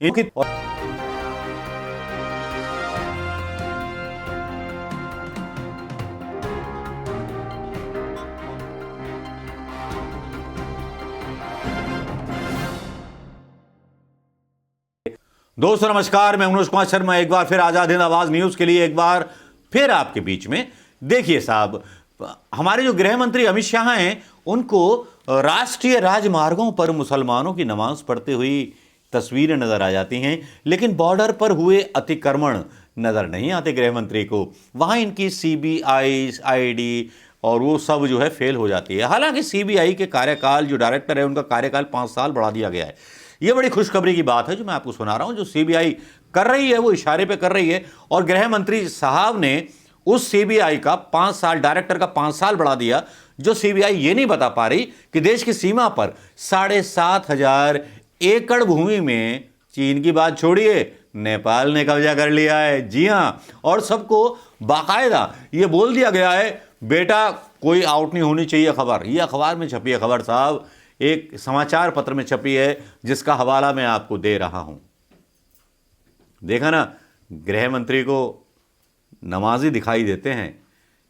इनकी दोस्तों नमस्कार, मैं मनोज कुमार शर्मा एक बार फिर आजाद हिंद आवाज न्यूज के लिए एक बार फिर आपके बीच में। देखिए साहब, हमारे जो गृह मंत्री अमित शाह हैं, उनको राष्ट्रीय राजमार्गों पर मुसलमानों की नमाज पढ़ते हुई तस्वीरें नजर आ जाती हैं, लेकिन बॉर्डर पर हुए अतिक्रमण नजर नहीं आते गृह मंत्री को। वहां इनकी सीबीआई आईडी और वो सब जो है फेल हो जाती है। हालांकि सीबीआई के कार्यकाल, जो डायरेक्टर है उनका कार्यकाल 5 साल बढ़ा दिया गया है। ये बड़ी खुशखबरी की बात है जो मैं आपको सुना रहा हूं। जो सीबीआई कर रही है वो इशारे पे कर रही है, और गृह मंत्री साहब ने उस सीबीआई का 5 साल, डायरेक्टर का 5 साल बढ़ा दिया। जो सीबीआई ये नहीं बता पा रही कि देश की सीमा पर 7,500 एकड़ भूमि में, चीन की बात छोड़िए, नेपाल ने कब्जा कर लिया है। जी हां, और सबको बाकायदा ये बोल दिया गया है, बेटा कोई आउट नहीं होनी चाहिए खबर। ये अखबार में छपी है खबर साहब, एक समाचार पत्र में छपी है, जिसका हवाला मैं आपको दे रहा हूं। देखा ना, गृह मंत्री को नमाजी दिखाई देते हैं।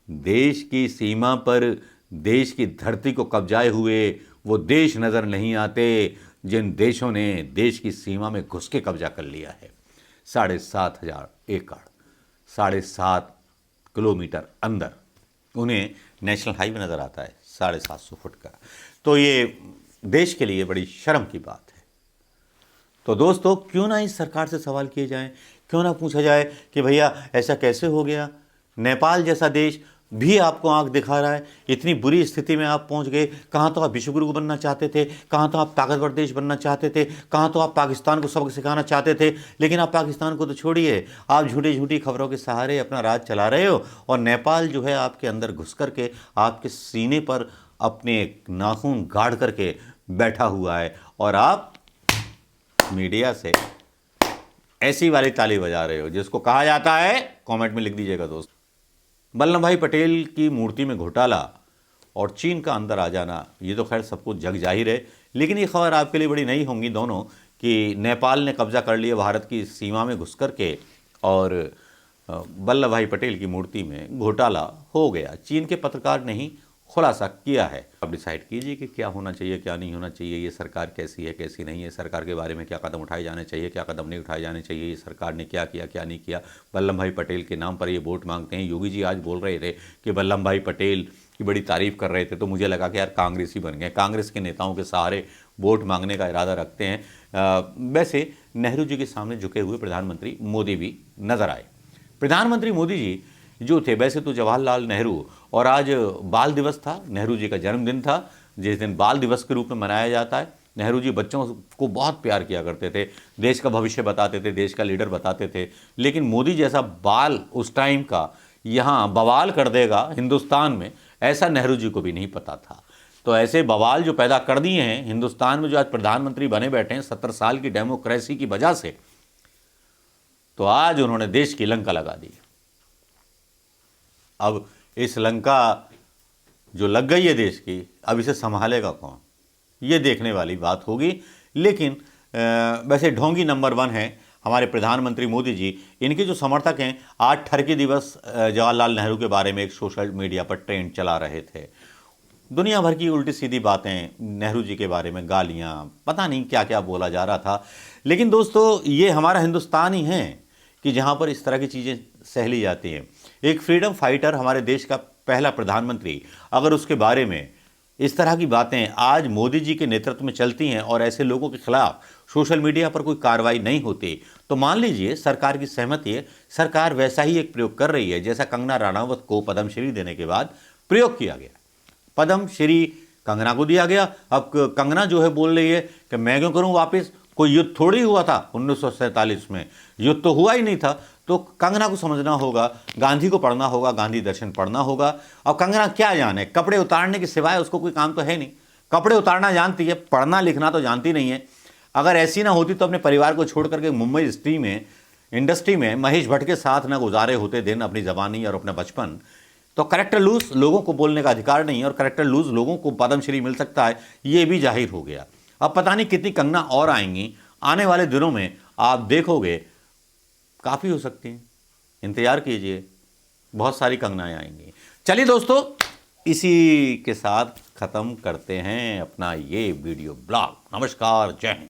देश की सीमा पर, देश की धरती को कब्जाए हुए वो देश नजर नहीं आते जिन देशों ने देश की सीमा में घुस के कब्जा कर लिया है। 7,500 एकड़, 7.5 किलोमीटर अंदर उन्हें नेशनल हाईवे नजर आता है, 750 फुट का। तो ये देश के लिए बड़ी शर्म की बात है। तो दोस्तों, क्यों ना इस सरकार से सवाल किए जाएं, क्यों ना पूछा जाए कि भैया ऐसा कैसे हो गया। नेपाल जैसा देश भी आपको आंख दिखा रहा है, इतनी बुरी स्थिति में आप पहुंच गए। कहां तो आप विश्वगुरु बनना चाहते थे, कहां तो आप ताकतवर देश बनना चाहते थे, कहां तो आप पाकिस्तान को सबक सिखाना चाहते थे। लेकिन आप पाकिस्तान को तो छोड़िए, आप झूठी खबरों के सहारे अपना राज चला रहे हो, और नेपाल जो है आपके अंदर घुस करके आपके सीने पर अपने नाखून गाड़ करके बैठा हुआ है, और आप मीडिया से ऐसी वाली ताली बजा रहे हो जिसको कहा जाता है, कमेंट में लिख दीजिएगा दोस्त, वल्लभ भाई पटेल की मूर्ति में घोटाला और चीन का अंदर आ जाना। ये तो खैर सबको जग जाहिर है, लेकिन ये खबर आपके लिए बड़ी नई होंगी दोनों, कि नेपाल ने कब्जा कर लिया भारत की सीमा में घुस करके, और वल्लभ भाई पटेल की मूर्ति में घोटाला हो गया। चीन के पत्रकार ने ही खुलासा किया है। अब डिसाइड कीजिए कि क्या होना चाहिए, क्या नहीं होना चाहिए। ये सरकार कैसी है, कैसी नहीं है, सरकार के बारे में क्या कदम उठाए जाने चाहिए, क्या कदम नहीं उठाए जाने चाहिए, ये सरकार ने क्या किया, क्या नहीं किया। वल्लभ भाई पटेल के नाम पर ये वोट मांगते हैं। योगी जी आज बोल रहे थे कि वल्लभ भाई पटेल की बड़ी तारीफ कर रहे थे, तो मुझे लगा कि यार कांग्रेस ही बन गए, कांग्रेस के नेताओं के सहारे वोट मांगने का इरादा रखते हैं। वैसे नेहरू जी के सामने झुके हुए प्रधानमंत्री मोदी भी नजर आए। प्रधानमंत्री मोदी जी जो थे, वैसे तो जवाहरलाल नेहरू, और आज बाल दिवस था, नेहरू जी का जन्मदिन था, जिस दिन बाल दिवस के रूप में मनाया जाता है। नेहरू जी बच्चों को बहुत प्यार किया करते थे, देश का भविष्य बताते थे, देश का लीडर बताते थे। लेकिन मोदी जैसा बाल उस टाइम का यहाँ बवाल कर देगा हिंदुस्तान में, ऐसा नेहरू जी को भी नहीं पता था। तो ऐसे बवाल जो पैदा कर दिए हैं हिंदुस्तान में, जो आज प्रधानमंत्री बने बैठे हैं 70 साल की डेमोक्रेसी की वजह से, तो आज उन्होंने देश की लंका लगा दी। अब इस लंका जो लग गई है देश की, अब इसे संभालेगा कौन, ये देखने वाली बात होगी। लेकिन वैसे ढोंगी नंबर 1 है हमारे प्रधानमंत्री मोदी जी। इनके जो समर्थक हैं, आज ठरकी दिवस जवाहरलाल नेहरू के बारे में एक सोशल मीडिया पर ट्रेंड चला रहे थे। दुनिया भर की उल्टी सीधी बातें नेहरू जी के बारे में, गालियाँ, पता नहीं क्या क्या बोला जा रहा था। लेकिन दोस्तों, ये हमारा हिंदुस्तान ही है कि जहाँ पर इस तरह की चीज़ें सहली जाती हैं। एक फ्रीडम फाइटर, हमारे देश का पहला प्रधानमंत्री, अगर उसके बारे में इस तरह की बातें आज मोदी जी के नेतृत्व में चलती हैं और ऐसे लोगों के खिलाफ सोशल मीडिया पर कोई कार्रवाई नहीं होती, तो मान लीजिए सरकार की सहमति है, सरकार वैसा ही एक प्रयोग कर रही है जैसा कंगना रनावत को पद्मश्री देने के बाद प्रयोग किया गया। पद्मश्री कंगना को दिया गया। अब कंगना जो है बोल रही है कि मैं क्यों करूं वापस, कोई युद्ध थोड़ी हुआ था 1947 में, युद्ध तो हुआ ही नहीं था। तो कंगना को समझना होगा, गांधी को पढ़ना होगा, गांधी दर्शन पढ़ना होगा। अब कंगना क्या जाने, कपड़े उतारने के सिवाय उसको कोई काम तो है नहीं। कपड़े उतारना जानती है, पढ़ना लिखना तो जानती नहीं है। अगर ऐसी ना होती तो अपने परिवार को छोड़ करके मुंबई इंडस्ट्री में महेश भट्ट के साथ ना गुजारे होते दिन अपनी जवानी और अपना बचपन। तो करेक्टर लूज लोगों को बोलने का अधिकार नहीं है, और करेक्टर लूज लोगों को पद्मश्री मिल सकता है, ये भी जाहिर हो गया। अब पता नहीं कितनी कंगना और आएंगी आने वाले दिनों में। आप देखोगे काफ़ी हो सकती हैं, इंतज़ार कीजिए, बहुत सारी कंगनाएं आएंगी। चलिए दोस्तों, इसी के साथ ख़त्म करते हैं अपना ये वीडियो ब्लॉग। नमस्कार, जय हिंद।